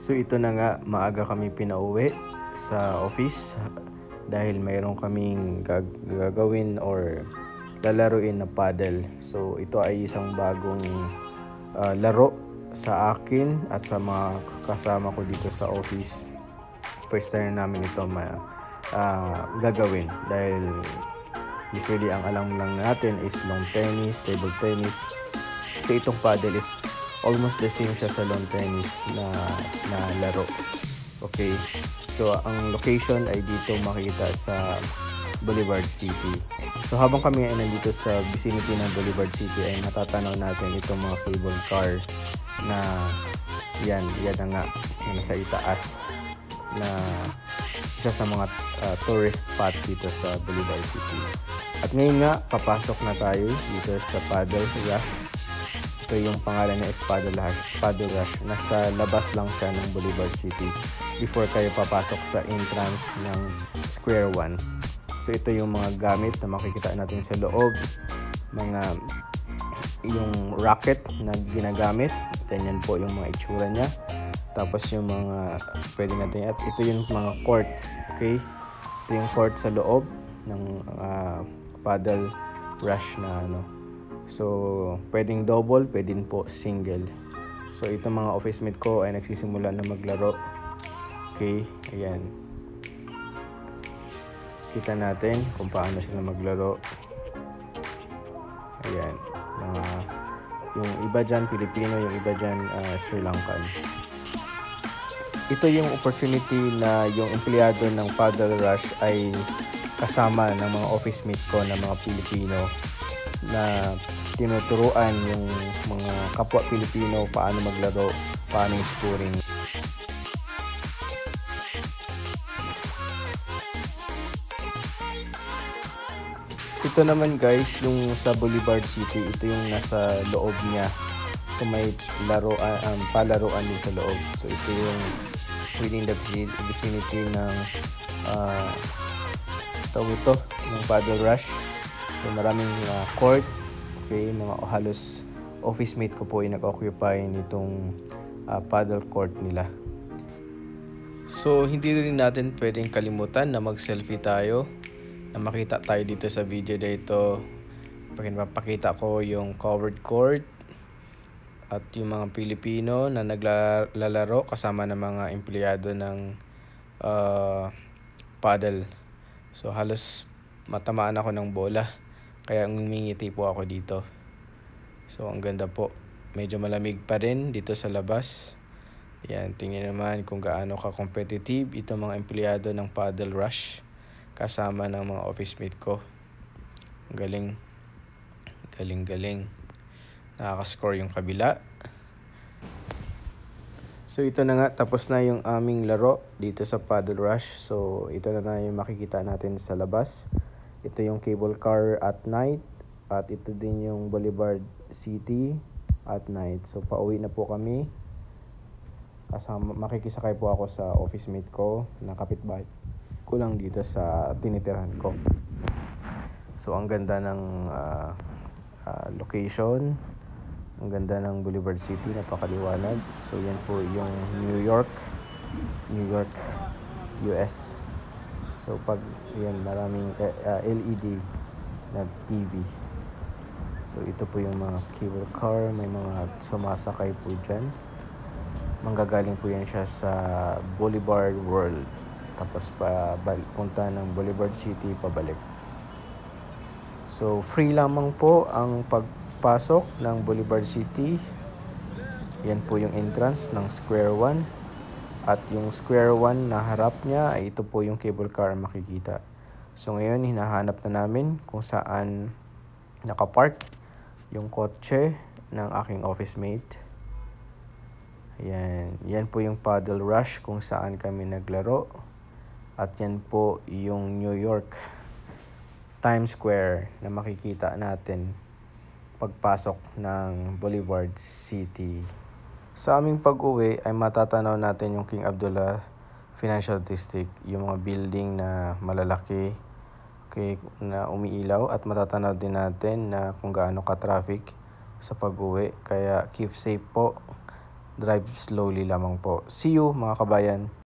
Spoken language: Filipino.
So ito na nga, maaga kami pinauwi sa office dahil mayroon kaming gagawin or lalaruin na paddle. So ito ay isang bagong laro sa akin at sa mga kasama ko dito sa office. First time namin ito gagawin dahil usually ang alam lang natin is long tennis, table tennis. So itong paddle is almost the same siya sa lawn tennis na laro. Okay. So ang location ay dito makikita sa Boulevard City. So habang kami ay nandito sa vicinity ng Boulevard City ay natatanaw natin itong mga cable car na yan na nga yung nasa itaas na isa sa mga tourist spot dito sa Boulevard City. At ngayon nga, papasok na tayo dito sa Paddle Rush. Ito yung pangalan niya is Paddle Rush. Nasa labas lang siya ng Boulevard City before kayo papasok sa entrance ng Square One. So ito yung mga gamit na makikita natin sa loob. Yung racket na ginagamit. Ganyan po yung mga itsura niya. Tapos yung mga pwede natin, at ito yung mga court. Okay? Ito yung court sa loob ng Paddle Rush na ano. So, pwedeng double, pwedeng po single. So, itong mga office mate ko ay nagsisimula na maglaro. Okay, ayan. Kita natin kung paano sila maglaro. Ayan. Yung iba dyan, Pilipino, yung iba dyan, Sri Lankan. Ito yung opportunity na yung empleyado ng Paddle Rush ay kasama ng mga office mate ko na mga Pilipino na tinuturuan yung mga kapwa Pilipino paano maglaro, paano yung scoring. Ito naman guys, yung sa Boulevard City, ito yung nasa loob niya. So may palaruan din sa loob. So ito yung within the vicinity ng ng Paddle Rush. So maraming court. Okay, mga halos office mate ko po ay nag-occupy nitong paddle court nila. So hindi rin natin pwedeng kalimutan na mag-selfie tayo. Na makita tayo dito sa video na ito. Papakita ko yung covered court at yung mga Pilipino na naglalaro kasama ng mga empleyado ng paddle. So halos matamaan ako ng bola kaya ngumingiti po ako dito. So ang ganda po. Medyo malamig pa rin dito sa labas. Yan, tingnan naman kung gaano ka-competitive itong mga empleyado ng Paddle Rush kasama ng mga office mate ko. Galing. Nakaka-score yung kabila. So ito na nga, tapos na yung aming laro dito sa Paddle Rush. So ito na yung makikita natin sa labas. Ito yung cable car at night. At ito din yung Boulevard City at night. So pauwi na po kami. Makikisakay po ako sa office mate ko na kapitbahay ko lang dito sa tinitirahan ko. So ang ganda ng location. Ang ganda ng Boulevard City, napakaliwanag. So yan po yung New York, US. So pag yan, maraming LED na TV. So ito po yung mga cable car, may mga sumasakay po dyan. Manggagaling po yan siya sa Boulevard World. Tapos punta ng Boulevard City pabalik. So free lamang po ang pagpasok ng Boulevard City. Yan po yung entrance ng Square One. At yung Square One na harap niya ay ito po yung cable car makikita. So ngayon hinahanap na namin kung saan nakapark yung kotse ng aking office mate. Yan po yung Paddle Rush kung saan kami naglaro. At yan po yung New York Times Square na makikita natin pagpasok ng Boulevard City. Sa aming pag-uwi ay matatanaw natin yung King Abdullah Financial District, yung mga building na malalaki, okay, na umiilaw, at matatanaw din natin na kung gaano ka-traffic sa pag-uwi. Kaya keep safe po drive slowly lamang po. See you mga kabayan.